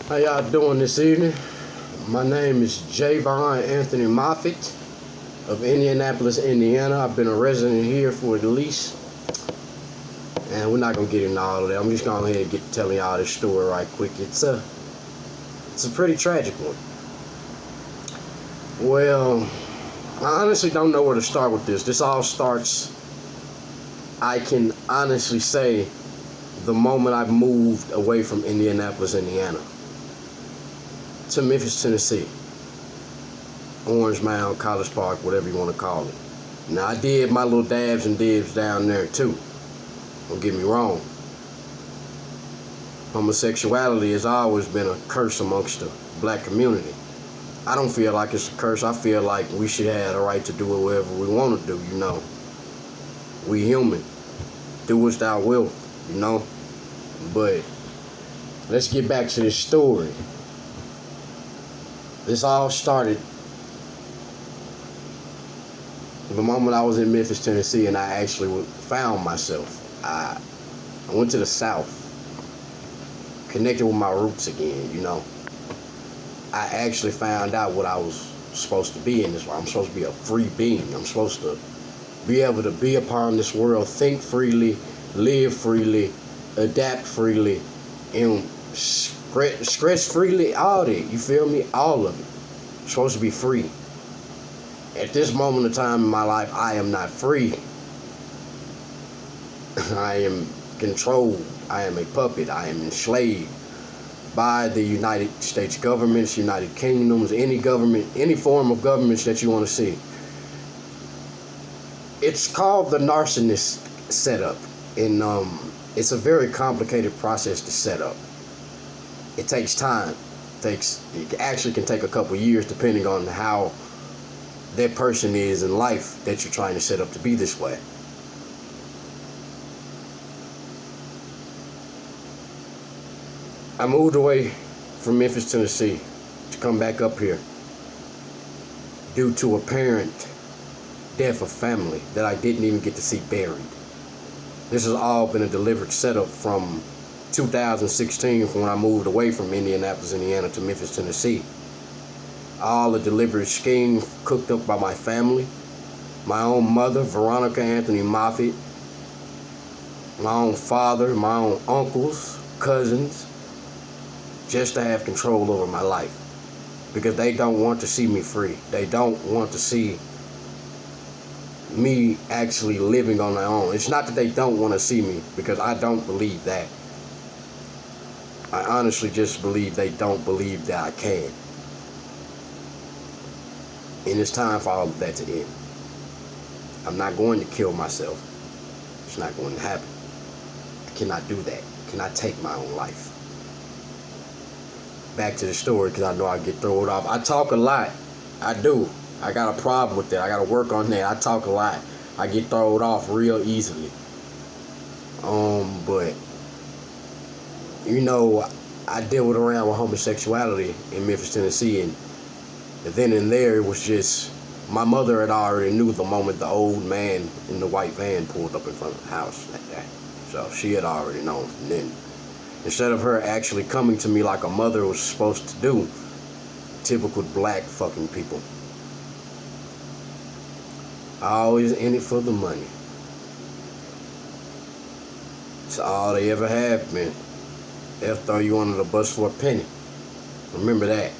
How y'all doing this evening? My name is Javon Anthony Moffitt of Indianapolis, Indiana. I've been a resident here for at least, and we're not gonna get into all of that. I'm just going ahead and get to telling y'all this story right quick. It's a pretty tragic one. Well, I honestly don't know where to start with this. This all starts, I can honestly say, the moment I moved away from Indianapolis, Indiana, to Memphis, Tennessee. Orange Mound, College Park, whatever you want to call it. Now, I did my little dabs and dibs down there too. Don't get me wrong. Homosexuality has always been a curse amongst the black community. I don't feel like it's a curse. I feel like we should have the right to do whatever we want to do, you know. We human. Do as thou wilt, you know. But let's get back to this story. This all started the moment I was in Memphis, Tennessee, and I actually found myself. I went to the South, connected with my roots again, you know. I actually found out what I was supposed to be in this world. I'm supposed to be a free being. I'm supposed to be able to be upon this world, think freely, live freely, adapt freely, and stress freely, all that. You feel me? All of it. I'm supposed to be free. At this moment in time in my life, I am not free. I am controlled. I am a puppet. I am enslaved by the United States governments, United Kingdoms, any government, any form of governments that you want to see. It's called the narcissist setup, and it's a very complicated process to set up. It takes time. It actually can take a couple years depending on how that person is in life that you're trying to set up to be this way. I moved away from Memphis, Tennessee to come back up here due to apparent death of family that I didn't even get to see buried. This has all been a deliberate setup from 2016, from when I moved away from Indianapolis, Indiana to Memphis, Tennessee. All a deliberate scheme cooked up by my family, my own mother, Veronica Anthony Moffitt, my own father, my own uncles, cousins, just to have control over my life. Because they don't want to see me free. They don't want to see me actually living on my own. It's not that they don't want to see me, because I don't believe that. I honestly just believe they don't believe that I can. And it's time for all of that to end. I'm not going to kill myself. It's not going to happen. I cannot do that. I cannot take my own life. Back to the story, because I know I get thrown off. I talk a lot. I do. I got a problem with that. I got to work on that. I talk a lot. I get thrown off real easily. But you know, I dealt around with homosexuality in Memphis, Tennessee, and then and there it was just, my mother had already knew the moment the old man in the white van pulled up in front of the house like that. So she had already known. And then instead of her actually coming to me like a mother was supposed to do, typical black fucking people, always in it for the money. It's all they ever have, man. They'll throw you under the bus for a penny. Remember that.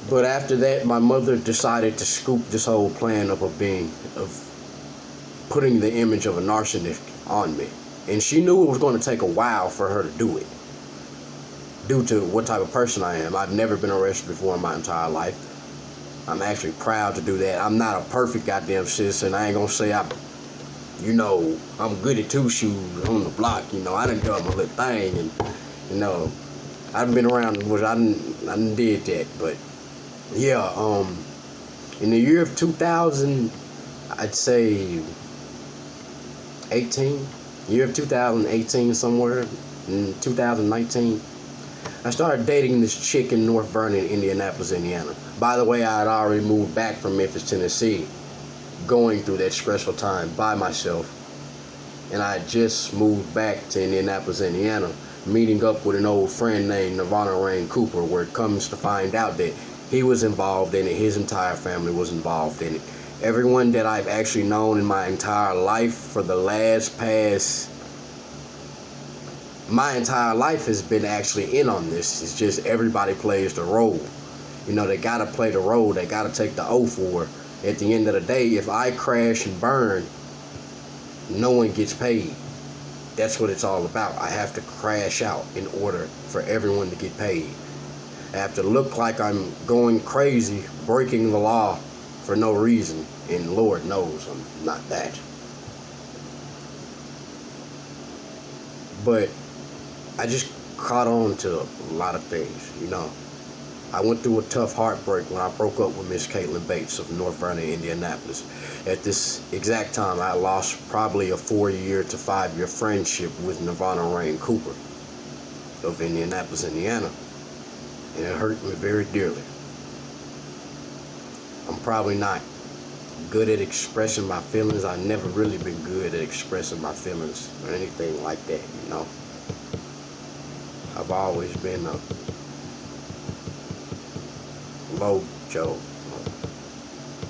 But after that, my mother decided to scoop this whole plan up of putting the image of a narcissist on me. And she knew it was going to take a while for her to do it, due to what type of person I am. I've never been arrested before in my entire life. I'm actually proud to do that. I'm not a perfect goddamn citizen. I ain't going to say I'm good at two shoes on the block. You know, I done done my little thing, and, you know, I've been around, I done did that. But, yeah, in the year of 2000, I'd say 18, year of 2018, somewhere in 2019, I started dating this chick in North Vernon, Indianapolis, Indiana. By the way, I had already moved back from Memphis, Tennessee, going through that stressful time by myself. and I just moved back to Indianapolis, Indiana, meeting up with an old friend named Nirvana Rain Cooper, where it comes to find out that he was involved in it, his entire family was involved in it. Everyone that I've actually known in my entire life for the my entire life has been actually in on this. It's just everybody plays the role. You know, they gotta play the role, they gotta take the O for it. At the end of the day, if I crash and burn, no one gets paid. That's what it's all about. I have to crash out in order for everyone to get paid. I have to look like I'm going crazy, breaking the law for no reason, and Lord knows I'm not that. But I just caught on to a lot of things, you know. I went through a tough heartbreak when I broke up with Miss Caitlin Bates of North Vernon, Indianapolis. At this exact time, I lost probably a 4-year to 5-year friendship with Nirvana Rain Cooper of Indianapolis, Indiana. And it hurt me very dearly. I'm probably not good at expressing my feelings. I've never really been good at expressing my feelings or anything like that, you know. I've always been a low Joe,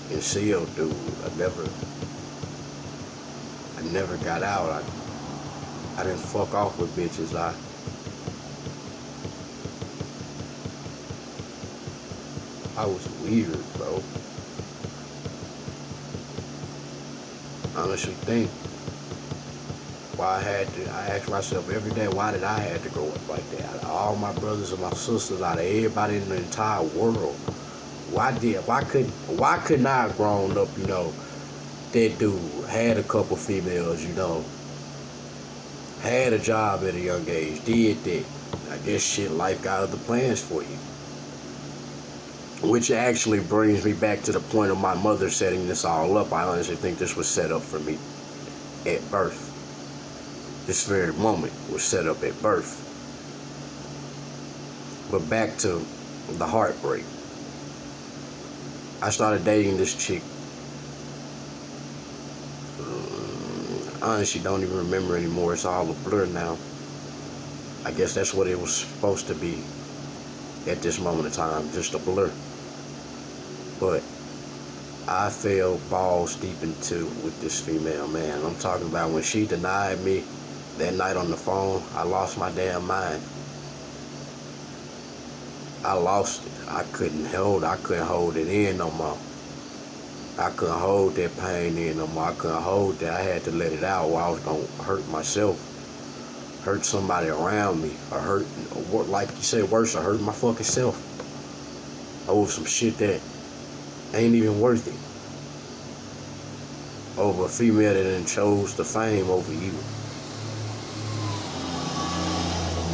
concealed dude. I never got out. I didn't fuck off with bitches. I was weird, bro. I honestly think why I ask myself every day, why did I have to grow up like that? Out of all my brothers and my sisters, out of everybody in the entire world, why couldn't I have grown up, you know, that dude, had a couple females, you know, had a job at a young age, did that. I guess shit, life got other plans for you. Which actually brings me back to the point of my mother setting this all up. I honestly think this was set up for me at birth. This very moment was set up at birth. But back to the heartbreak. I started dating this chick. I honestly don't even remember anymore. It's all a blur now. I guess that's what it was supposed to be at this moment in time, just a blur. But I fell balls deep into with this female, man. I'm talking about when she denied me that night on the phone, I lost my damn mind. I lost it. I couldn't hold it in no more. I couldn't hold that pain in no more. I couldn't hold that. I had to let it out, or I was gonna hurt myself, hurt somebody around me, or like you said, worse, or hurt my fucking self over some shit that ain't even worth it. Over a female that then chose the fame over you.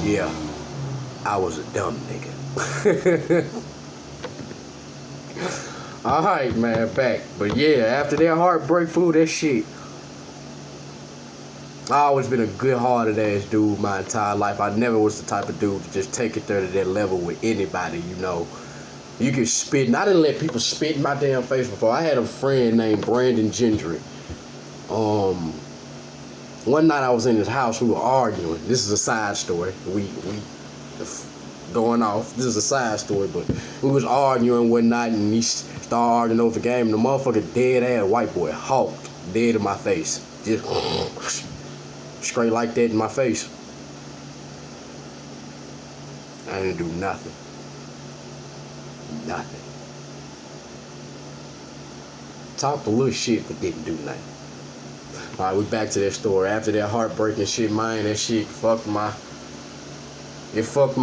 Yeah, I was a dumb nigga. Alright, man, back. But yeah, after that heartbreak fool, that shit. I always been a good-hearted ass dude my entire life. I never was the type of dude to just take it there to that level with anybody, you know. You can spit, and I didn't let people spit in my damn face before. I had a friend named Brandon Gendry. One night I was in his house, we were arguing. This is a side story. We going off. This is a side story, but we was arguing one night, and he started arguing over the game, and the motherfucker dead ass white boy hawked dead in my face. Just straight like that in my face. I didn't do nothing. Nothing. Talked a little shit, but didn't do nothing. Alright, we back to that story. After that heartbreaking shit, man, that shit fucked my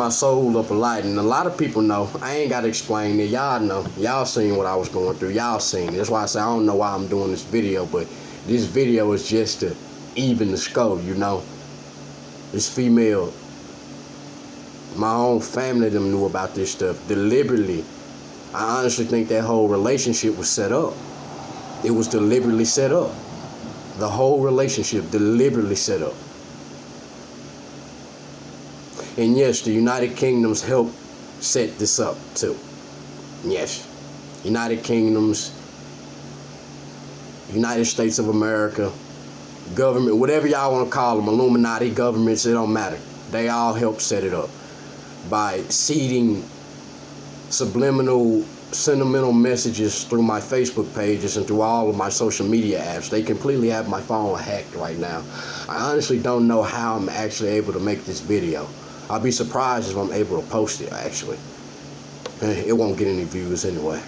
soul up a lot. And a lot of people know. I ain't gotta explain it. Y'all know. Y'all seen what I was going through. Y'all seen it. That's why I say I don't know why I'm doing this video, but this video is just to even the score, you know. This female, my own family them knew about this stuff deliberately. I honestly think that whole relationship was set up. It was deliberately set up. The whole relationship deliberately set up. And yes, the United Kingdom's helped set this up too. Yes. United States of America government, whatever y'all want to call them, Illuminati governments, it don't matter. They all helped set it up by seeding subliminal, sentimental messages through my Facebook pages and through all of my social media apps. They completely have my phone hacked right now. I honestly don't know how I'm actually able to make this video. I'll be surprised if I'm able to post it, actually. It won't get any views anyway.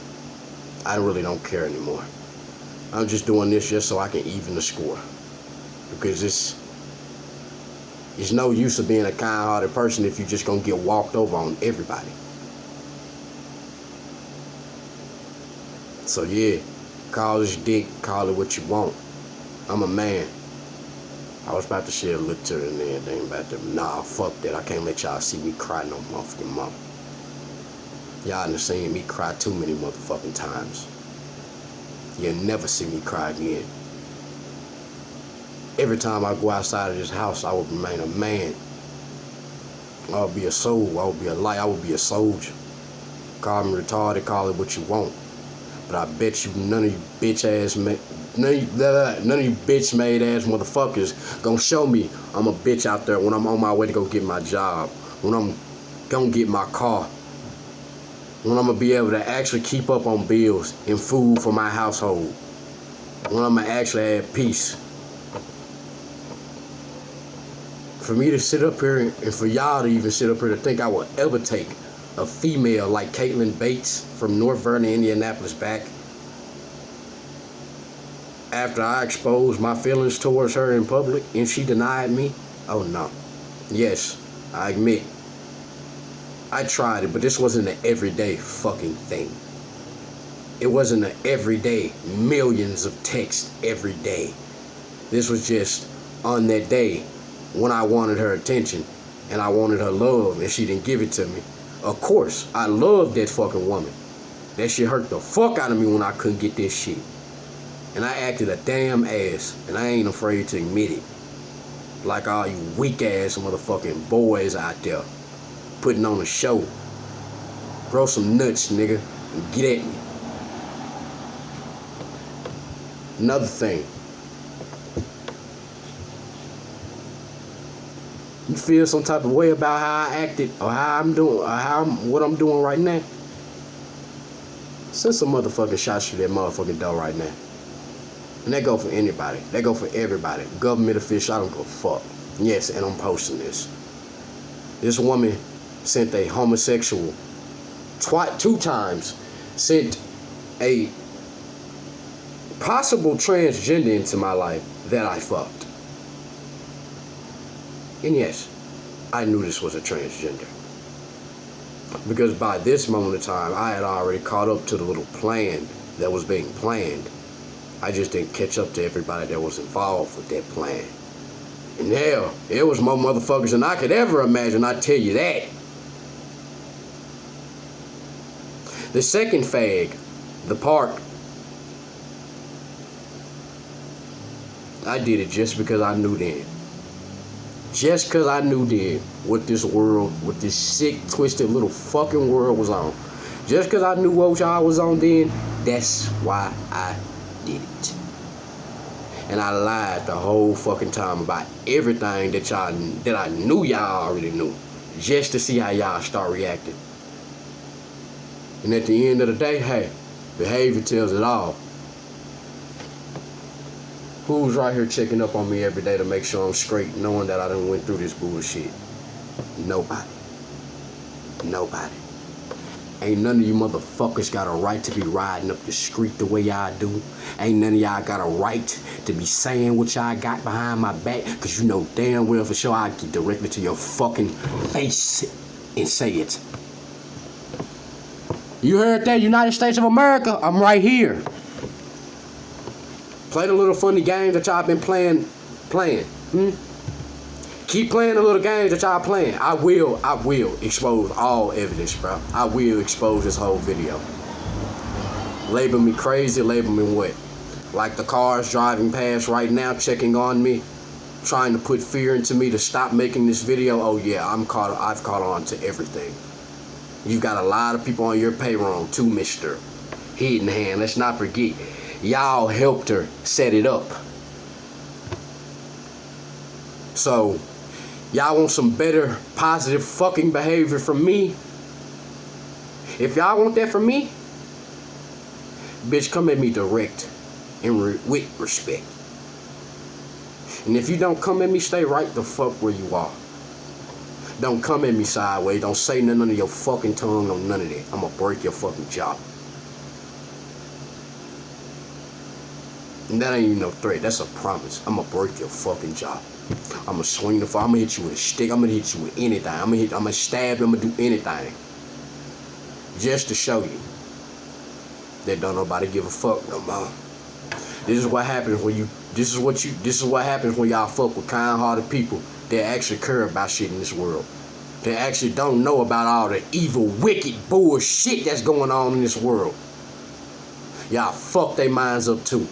I really don't care anymore. I'm just doing this just so I can even the score. Because it's no use of being a kind-hearted person if you're just gonna get walked over on everybody. So yeah, call this dick, call it what you want. I'm a man. I was about to share literature and everything about them. Nah, fuck that. I can't let y'all see me cry no motherfucking more. Y'all done seen me cry too many motherfucking times. You'll never see me cry again. Every time I go outside of this house, I will remain a man. I will be a soul. I will be a light. I will be a soldier. Call me retarded. Call it what you want. But I bet you none of you bitch made ass motherfuckers gonna show me I'm a bitch out there when I'm on my way to go get my job. When I'm gonna get my car. When I'm gonna be able to actually keep up on bills and food for my household. When I'm gonna actually have peace. For me to sit up here and for y'all to even sit up here to think I will ever take a female like Caitlin Bates from North Vernon, Indianapolis back after I exposed my feelings towards her in public and she denied me? Oh no. Yes, I admit. I tried it, but this wasn't an everyday fucking thing. It wasn't an everyday, millions of texts every day. This was just on that day when I wanted her attention and I wanted her love and she didn't give it to me. Of course, I loved that fucking woman. That shit hurt the fuck out of me when I couldn't get this shit. And I acted a damn ass, and I ain't afraid to admit it. Like all you weak ass motherfucking boys out there putting on a show. Grow some nuts, nigga, and get at me. Another thing. You feel some type of way about how I acted or how I'm doing or what I'm doing right now? Send some motherfucking shots through that motherfucking door right now. And that go for anybody. That go for everybody. Government official, I don't give a fuck. Yes, and I'm posting this. This woman sent a homosexual two times, sent a possible transgender into my life that I fucked. And yes, I knew this was a transgender. Because by this moment in time, I had already caught up to the little plan that was being planned. I just didn't catch up to everybody that was involved with that plan. And hell, it was more motherfuckers than I could ever imagine, I tell you that. The second fag, the park, I did it just because I knew then. Just because I knew then what this world, what this sick, twisted little fucking world was on. Just because I knew what y'all was on then, that's why I did it. And I lied the whole fucking time about everything that I knew y'all already knew. Just to see how y'all start reacting. And at the end of the day, hey, behavior tells it all. Who's right here checking up on me every day to make sure I'm straight, knowing that I done went through this bullshit? Nobody. Nobody. Ain't none of you motherfuckers got a right to be riding up the street the way y'all do. Ain't none of y'all got a right to be saying what y'all got behind my back, because you know damn well for sure I get directly to your fucking face and say it. You heard that, United States of America? I'm right here. Play the little funny games that y'all been playing. Keep playing the little games that y'all playing. I will expose all evidence, bro. I will expose this whole video. Label me crazy, label me what? Like the cars driving past right now, checking on me, trying to put fear into me to stop making this video. Oh yeah, I've caught on to everything. You've got a lot of people on your payroll too, Mr. Hidden Hand. Let's not forget, y'all helped her set it up. So, y'all want some better, positive fucking behavior from me? If y'all want that from me, bitch, come at me direct and with respect. And if you don't come at me, stay right the fuck where you are. Don't come at me sideways. Don't say nothing under your fucking tongue or none of that. I'ma break your fucking jaw. And that ain't even no threat. That's a promise. I'ma break your fucking jaw. I'ma swing the fuck. I'ma hit you with a stick. I'ma hit you with anything. I'ma stab you. I'ma do anything. Just to show you that don't nobody give a fuck no more. This is what happens when you. This is what happens when y'all fuck with kind-hearted people that actually care about shit in this world. They actually don't know about all the evil, wicked bullshit that's going on in this world. Y'all fuck their minds up too.